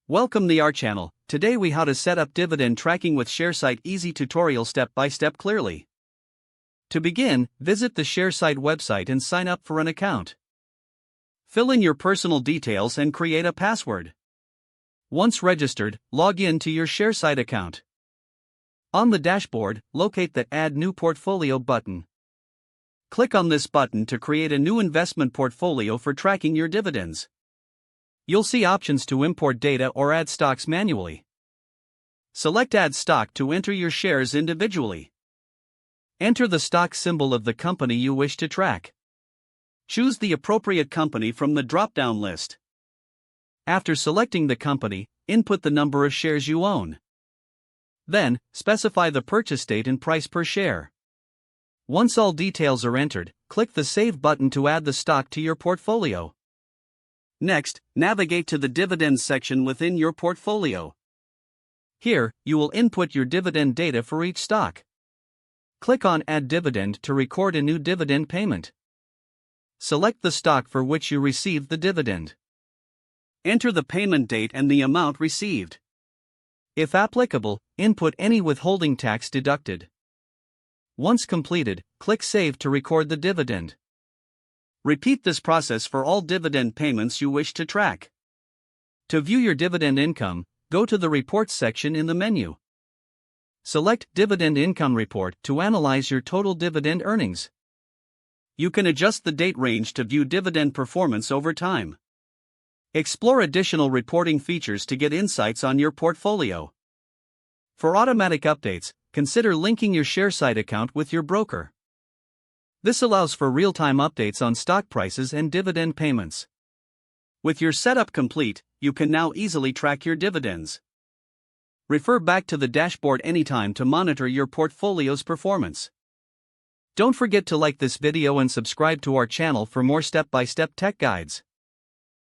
Welcome to our channel. Today we how to set up dividend tracking with Sharesight easy tutorial step by step clearly. To begin, visit the Sharesight website and sign up for an account. Fill in your personal details and create a password. Once registered, log in to your Sharesight account. On the dashboard, locate the Add New Portfolio button. Click on this button to create a new investment portfolio for tracking your dividends. You'll see options to import data or add stocks manually. Select Add Stock to enter your shares individually. Enter the stock symbol of the company you wish to track. Choose the appropriate company from the drop-down list. After selecting the company, input the number of shares you own. Then, specify the purchase date and price per share. Once all details are entered, click the Save button to add the stock to your portfolio. Next, navigate to the Dividends section within your portfolio. Here, you will input your dividend data for each stock. Click on Add Dividend to record a new dividend payment. Select the stock for which you received the dividend. Enter the payment date and the amount received. If applicable, input any withholding tax deducted. Once completed, click Save to record the dividend. Repeat this process for all dividend payments you wish to track. To view your dividend income, go to the Reports section in the menu. Select Dividend Income Report to analyze your total dividend earnings. You can adjust the date range to view dividend performance over time. Explore additional reporting features to get insights on your portfolio. For automatic updates, consider linking your Sharesight account with your broker. This allows for real-time updates on stock prices and dividend payments. With your setup complete, you can now easily track your dividends. Refer back to the dashboard anytime to monitor your portfolio's performance. Don't forget to like this video and subscribe to our channel for more step-by-step tech guides.